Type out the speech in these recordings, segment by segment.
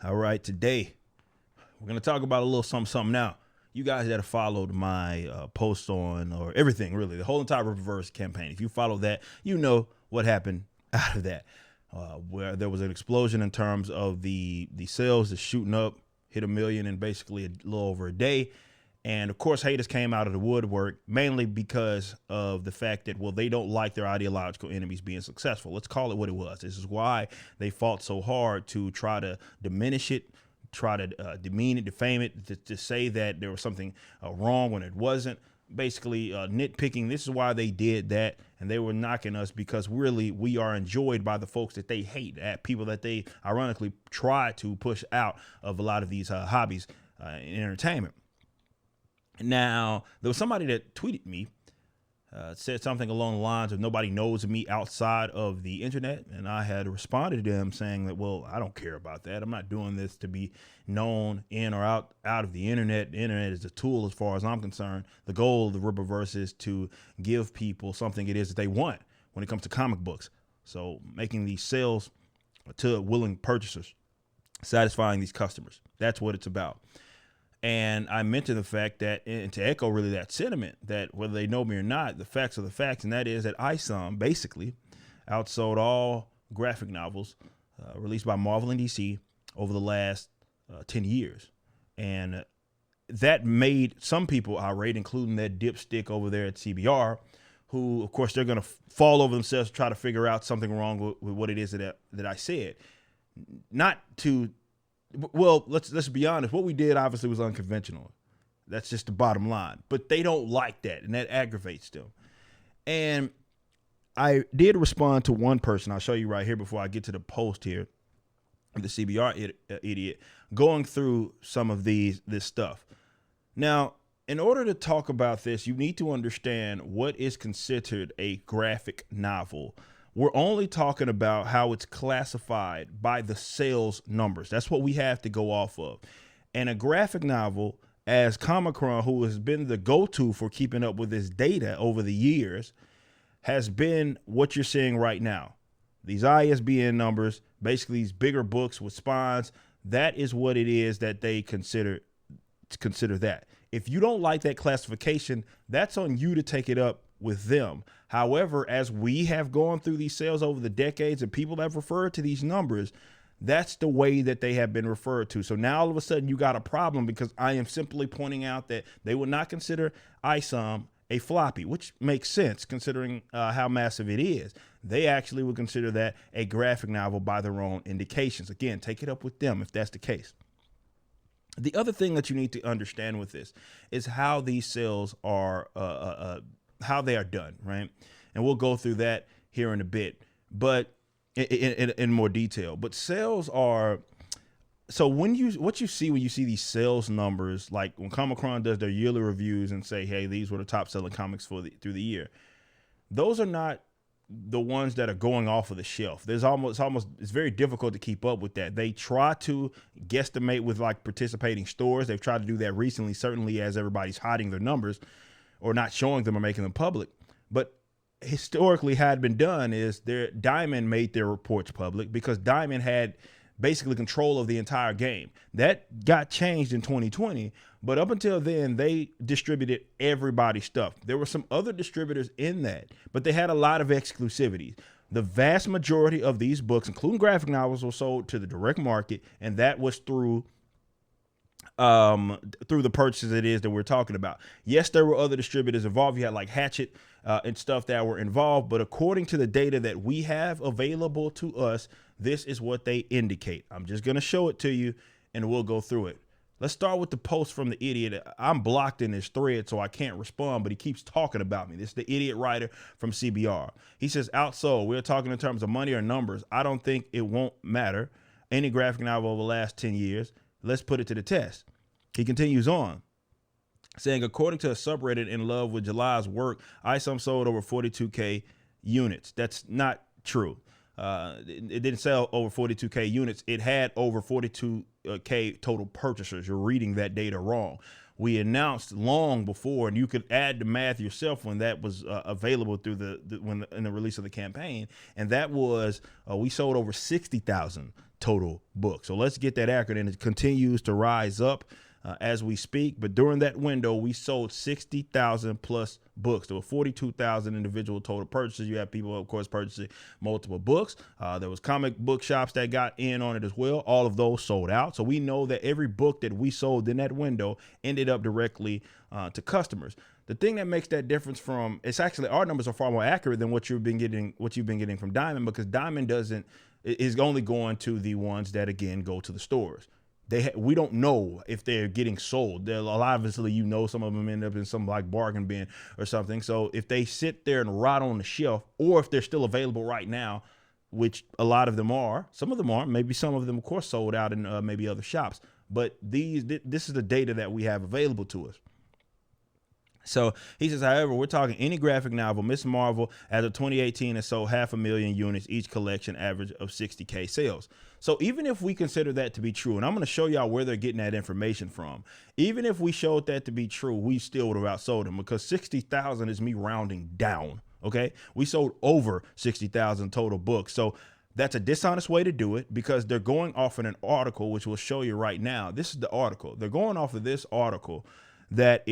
All right, today we're going to talk about a little something now. You guys that have followed my post on, or everything really, the whole entire reverse campaign, if you follow that, you know what happened out of that, where there was an explosion in terms of the sales that's shooting up, hit 1 million in basically a little over a day. And of course, haters came out of the woodwork, mainly because of the fact that, well, they don't like their ideological enemies being successful. Let's call it what it was. This is why they fought so hard to try to diminish it, try to demean it, defame it, to say that there was something wrong when it wasn't. Basically, nitpicking. This is why they did that, and they were knocking us because really we are enjoyed by the folks that they hate, at people that they ironically try to push out of a lot of these hobbies in entertainment. Now, there was somebody that tweeted me, said something along the lines of nobody knows me outside of the internet. And I had responded to them saying that, well, I don't care about that. I'm not doing this to be known in or out of the internet. The internet is a tool as far as I'm concerned. The goal of the Rippaverse is to give people something it is that they want when it comes to comic books. So making these sales to willing purchasers, satisfying these customers. That's what it's about. And I mentioned the fact that, and to echo really that sentiment, that whether they know me or not, the facts are the facts. And that is that Isom basically outsold all graphic novels released by Marvel and DC over the last 10 years. And that made some people irate, including that dipstick over there at CBR, who, of course, they're going to fall over themselves to try to figure out something wrong with what it is that I said. Not to... Well, let's be honest. What we did obviously was unconventional. That's just the bottom line. But they don't like that, and that aggravates them. And I did respond to one person. I'll show you right here before I get to the post here. The CBR idiot going through some of this stuff. Now, in order to talk about this, you need to understand what is considered a graphic novel. We're only talking about how it's classified by the sales numbers. That's what we have to go off of. And a graphic novel, as Comicron, who has been the go-to for keeping up with this data over the years, has been what you're seeing right now. These ISBN numbers, basically these bigger books with spines, that is what it is that they consider that. If you don't like that classification, that's on you to take it up with them. However, as we have gone through these sales over the decades and people have referred to these numbers, that's the way that they have been referred to. So now all of a sudden you got a problem because I am simply pointing out that they would not consider Isom a floppy, which makes sense considering how massive it is. They actually would consider that a graphic novel by their own indications. Again, take it up with them if that's the case. The other thing that you need to understand with this is how these sales are how they are done, right? And we'll go through that here in a bit, but in more detail. But sales are, so what you see when you see these sales numbers, like when Comicron does their yearly reviews and say, hey, these were the top selling comics through the year, those are not the ones that are going off of the shelf. It's very difficult to keep up with that. They try to guesstimate with like participating stores. They've tried to do that recently, certainly as everybody's hiding their numbers or not showing them or making them public. But historically how it had been done is Diamond made their reports public because Diamond had basically control of the entire game. That got changed in 2020, but up until then, they distributed everybody's stuff. There were some other distributors in that, but they had a lot of exclusivity. The vast majority of these books, including graphic novels, were sold to the direct market, and that was through the purchases it is that we're talking about. Yes, there were other distributors involved. You had like Hatchet and stuff that were involved, but according to the data that we have available to us, this is what they indicate. I'm just going to show it to you and we'll go through it. Let's start with the post from the idiot. I'm blocked in this thread, so I can't respond, but he keeps talking about me. This is the idiot writer from CBR. He says, outsold, we're talking in terms of money or numbers. I don't think it won't matter. Any graphic novel over the last 10 years. Let's put it to the test. He continues on, saying, according to a subreddit in love with July's work, Isom sold over 42K units. That's not true. It didn't sell over 42K units. It had over 42K total purchasers. You're reading that data wrong. We announced long before, and you could add the math yourself when that was available through in the release of the campaign. And that was, we sold over 60,000 total books. So let's get that accurate, and it continues to rise up as we speak. But during that window, we sold 60,000 plus books. There were 42,000 individual total purchases. You have people, of course, purchasing multiple books. There was comic book shops that got in on it as well. All of those sold out. So we know that every book that we sold in that window ended up directly to customers. The thing that makes that difference from, it's actually, our numbers are far more accurate than what you've been getting from Diamond, because Diamond is only going to the ones that, again, go to the stores. We don't know if they're getting sold. There, a lot of obviously, some of them end up in some like bargain bin or something. So if they sit there and rot on the shelf, or if they're still available right now, which a lot of them are, some of them aren't, maybe some of them, of course, sold out in maybe other shops. But this is the data that we have available to us. So he says, however, we're talking any graphic novel, Miss Marvel, as of 2018, has sold 500,000 units, each collection average of 60K sales. So even if we consider that to be true, and I'm going to show y'all where they're getting that information from, even if we showed that to be true, we still would have outsold them, because 60,000 is me rounding down. Okay. We sold over 60,000 total books. So that's a dishonest way to do it, because they're going off in an article, which we'll show you right now. This is the article. They're going off of this article that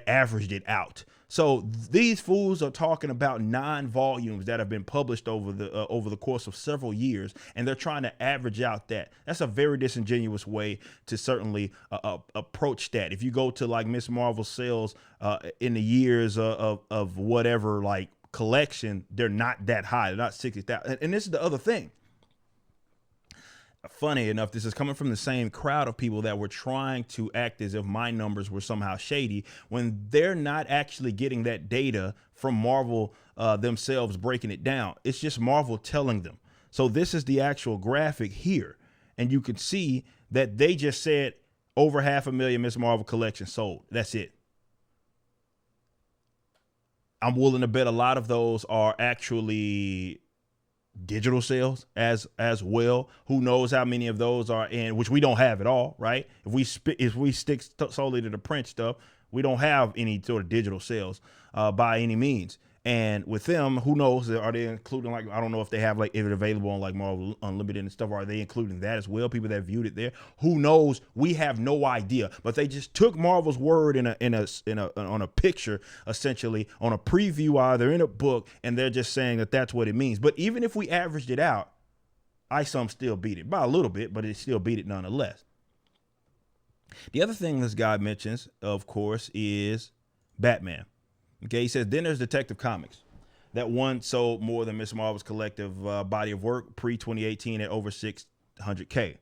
averaged it out. So these fools are talking about 9 volumes that have been published over the course of several years, and they're trying to average out that. That's a very disingenuous way to certainly approach that. If you go to like Miss Marvel sales in the years of whatever like collection, they're not that high. They're not 60,000. And this is the other thing. Funny enough, this is coming from the same crowd of people that were trying to act as if my numbers were somehow shady, when they're not actually getting that data from Marvel themselves breaking it down. It's just Marvel telling them. So this is the actual graphic here. And you can see that they just said over 500,000 Miss Marvel collections sold. That's it. I'm willing to bet a lot of those are actually digital sales as well. Who knows how many of those are in, which we don't have at all, right? If we stick solely to the print stuff, we don't have any sort of digital sales by any means. And with them, who knows, are they including, like, I don't know if they have like it available on like Marvel Unlimited and stuff. Are they including that as well? People that viewed it there, who knows? We have no idea. But they just took Marvel's word on a picture, essentially on a preview, either in a book, and they're just saying that that's what it means. But even if we averaged it out, Isom still beat it by a little bit, but it still beat it nonetheless. The other thing this guy mentions, of course, is Batman. Okay, he says, then there's Detective Comics. That one sold more than Miss Marvel's collective body of work pre-2018 at over 600K.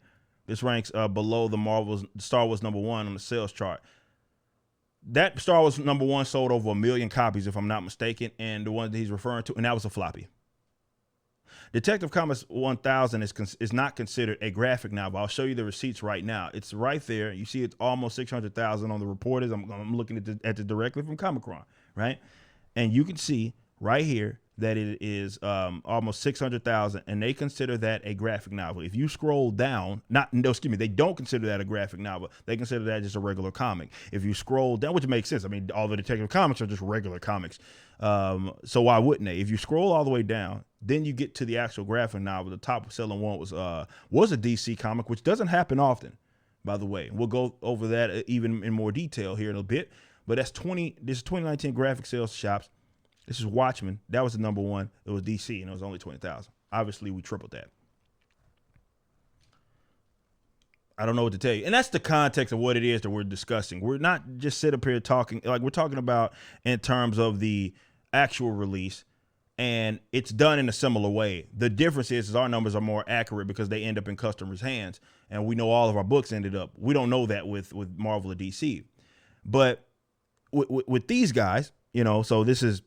This ranks below the Star Wars #1 on the sales chart. That Star Wars #1 sold over 1 million copies, if I'm not mistaken, and the one that he's referring to, and that was a floppy. Detective Comics 1000 is not considered a graphic novel. I'll show you the receipts right now. It's right there. You see it's almost 600,000 on the reporters. I'm looking at it directly from Comic-Con, right? And you can see right here that it is almost 600,000, and they consider that a graphic novel. If you scroll down, they don't consider that a graphic novel. They consider that just a regular comic. If you scroll down, which makes sense. I mean, all the Detective Comics are just regular comics. So why wouldn't they? If you scroll all the way down, then you get to the actual graphic novel. The top selling one was a DC comic, which doesn't happen often, by the way. We'll go over that even in more detail here in a bit. But this is 2019 graphic sales shops. This is Watchmen. That was the #1. It was DC, and it was only 20,000. Obviously, we tripled that. I don't know what to tell you. And that's the context of what it is that we're discussing. We're not just sit up here talking, like we're talking about in terms of the actual release, and it's done in a similar way. The difference is our numbers are more accurate because they end up in customers' hands, and we know all of our books ended up. We don't know that with Marvel or DC. But with these guys, so this is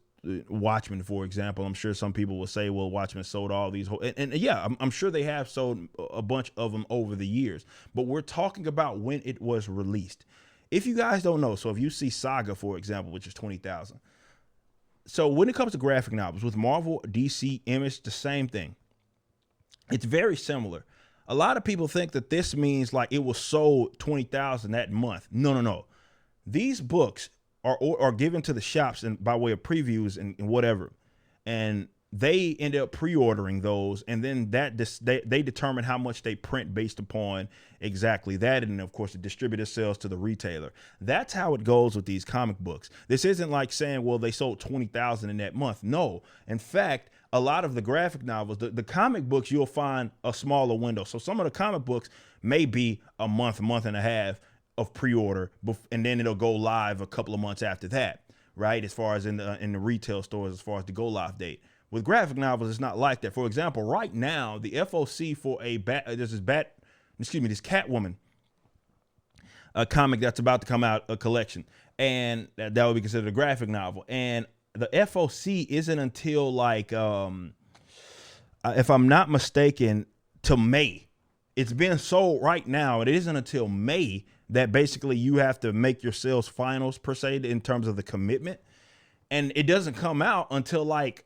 Watchmen, for example. I'm sure some people will say, well, Watchmen sold all these and yeah, I'm sure they have sold a bunch of them over the years, but we're talking about when it was released. If you guys don't know, so if you see Saga, for example, which is 20,000. So when it comes to graphic novels with Marvel, DC, Image, the same thing. It's very similar. A lot of people think that this means like it was sold 20,000 that month. No. These books are given to the shops and by way of previews and whatever. And they end up pre-ordering those, and then they determine how much they print based upon exactly that, and of course the distributor sells to the retailer. That's how it goes with these comic books. This isn't like saying, well, they sold 20,000 in that month. No, in fact, a lot of the graphic novels, the comic books, you'll find a smaller window. So some of the comic books may be a month and a half of pre-order, and then it'll go live a couple of months after that, right? As far as in the retail stores, as far as the go live date. With graphic novels, it's not like that. For example, right now, the FOC for this Catwoman comic that's about to come out, a collection, and that would be considered a graphic novel. And the FOC isn't until like, if I'm not mistaken, to May. It's being sold right now. It isn't until May that basically you have to make your sales finals per se in terms of the commitment, and it doesn't come out until like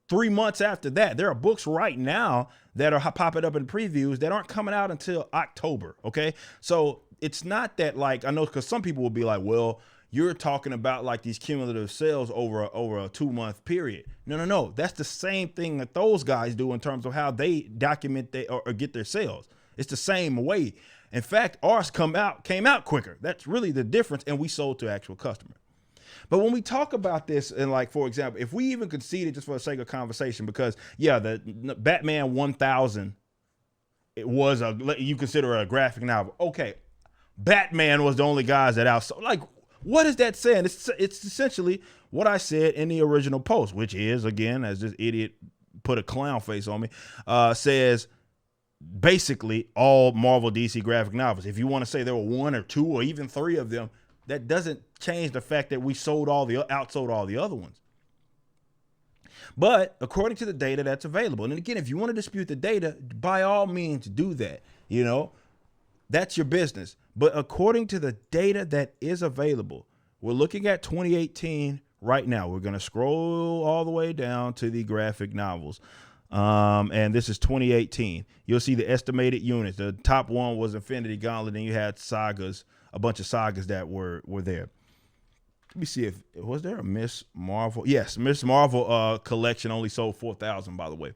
3 months after that. There are books right now that are popping up in previews that aren't coming out until October. Okay. So it's not that, like, I know, because some people will be like, well, you're talking about like these cumulative sales over a 2 month period. No. That's the same thing that those guys do in terms of how they document or get their sales. It's the same way. In fact, ours came out quicker. That's really the difference. And we sold to actual customer. But when we talk about this, and like, for example, if we even conceded, just for the sake of conversation, because yeah, the Batman 1000, it was you consider it a graphic novel. Okay. Batman was the only guys that outsold. Like, what is that saying? It's essentially what I said in the original post, which is, again, as this idiot put a clown face on me, says basically all Marvel DC graphic novels. If you want to say there were 1 or 2 or even 3 of them, that doesn't change the fact that we outsold all the other ones. But according to the data that's available, and again, if you want to dispute the data, by all means do that. You know, that's your business. But according to the data that is available, we're looking at 2018 right now. We're going to scroll all the way down to the graphic novels. And this is 2018. You'll see the estimated units. The top one was Infinity Gauntlet, and you had sagas, a bunch of sagas that were there. Let me see was there a Miss Marvel? Yes, Miss Marvel collection only sold 4,000, by the way.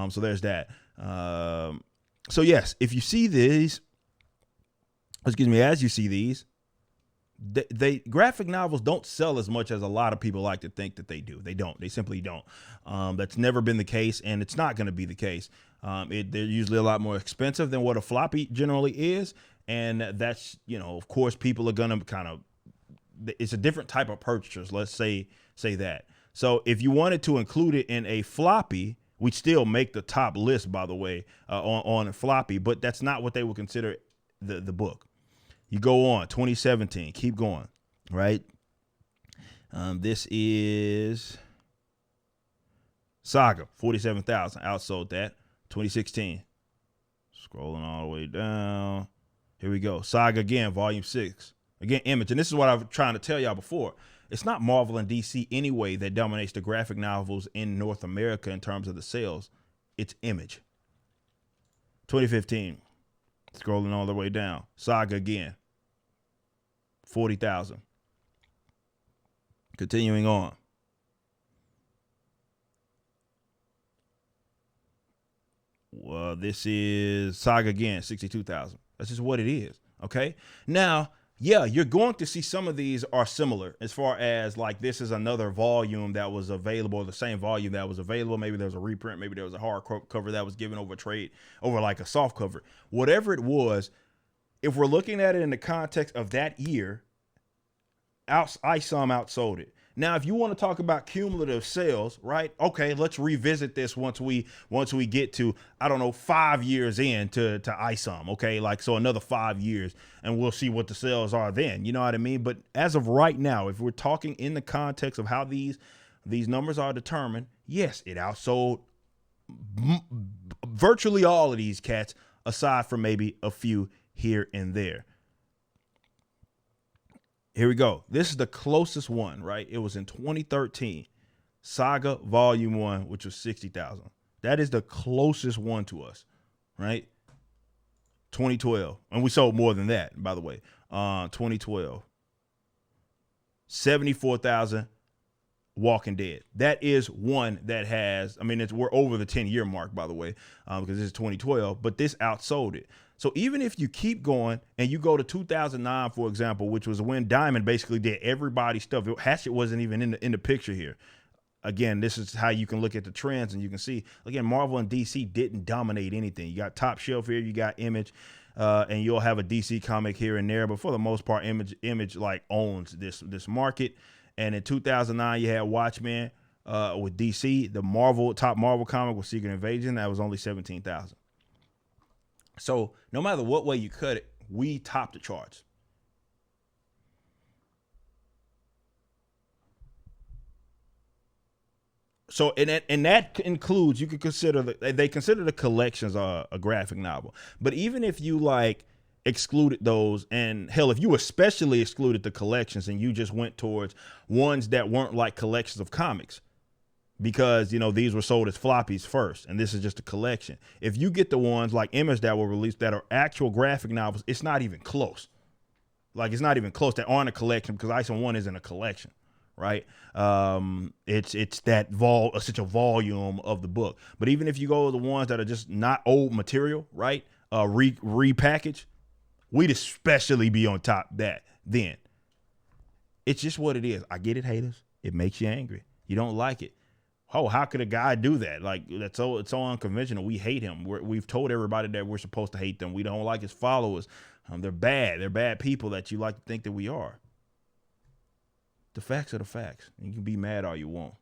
So there's that. So yes, if you see these, as you see these, they graphic novels don't sell as much as a lot of people like to think that they do. They don't. They simply don't. That's never been the case, and it's not going to be the case. They're usually a lot more expensive than what a floppy generally is, and that's, of course, people are going to kind of, it's a different type of purchasers. Let's say that. So if you wanted to include it in a floppy, we'd still make the top list, by the way, on a floppy, but that's not what they would consider the book. You go on, 2017, keep going, right? This is Saga, 47,000, outsold that. 2016, scrolling all the way down. Here we go. Saga again, volume 6. Again, Image. And this is what I was trying to tell y'all before. It's not Marvel and DC anyway that dominates the graphic novels in North America in terms of the sales. It's Image. 2015, scrolling all the way down. Saga again, 40,000. Continuing on. Well, this is Saga again, 62,000. That's just what it is. Okay. Now, yeah, you're going to see some of these are similar as far as like this is another volume that was available, the same volume that was available. Maybe there was a reprint. Maybe there was a hard cover that was given over trade over like a soft cover. Whatever it was, if we're looking at it in the context of that year, Isom outsold it. Now, if you want to talk about cumulative sales, right? Okay, let's revisit this once we get to, I don't know, 5 years into Isom. Okay, like so another 5 years, and we'll see what the sales are then. You know what I mean? But as of right now, if we're talking in the context of how these numbers are determined, yes, it outsold virtually all of these cats, aside from maybe a few here and there. Here we go. This is the closest one, right? It was in 2013, Saga Volume 1, which was 60,000. That is the closest one to us, right? 2012. And we sold more than that, by the way. 2012. 74,000 Walking Dead. That is one that has, I mean, we're over the 10-year mark, by the way, because this is 2012, but this outsold it. So even if you keep going and you go to 2009, for example, which was when Diamond basically did everybody's stuff. Hatchet wasn't even in the picture here. Again, this is how you can look at the trends, and you can see, again, Marvel and DC didn't dominate anything. You got Top Shelf here, you got Image, and you'll have a DC comic here and there, but for the most part, Image like owns this market. And in 2009, you had Watchmen with DC. The top Marvel comic was Secret Invasion. That was only 17,000. So no matter what way you cut it, we topped the charts. So and that includes, you could consider they consider the collections a graphic novel. But even if you like excluded those, and hell, if you especially excluded the collections and you just went towards ones that weren't like collections of comics, because these were sold as floppies first, and this is just a collection. If you get the ones like Image that were released that are actual graphic novels, it's not even close. Like, it's not even close. That aren't a collection, because Isom 1 isn't a collection, right? It's that such a volume of the book. But even if you go to the ones that are just not old material, right? Repackaged, we'd especially be on top that then. It's just what it is. I get it, haters. It makes you angry. You don't like it. Oh, how could a guy do that? Like, it's so unconventional. We hate him. We've told everybody that we're supposed to hate them. We don't like his followers. They're bad. They're bad people that you like to think that we are. The facts are the facts. You can be mad all you want.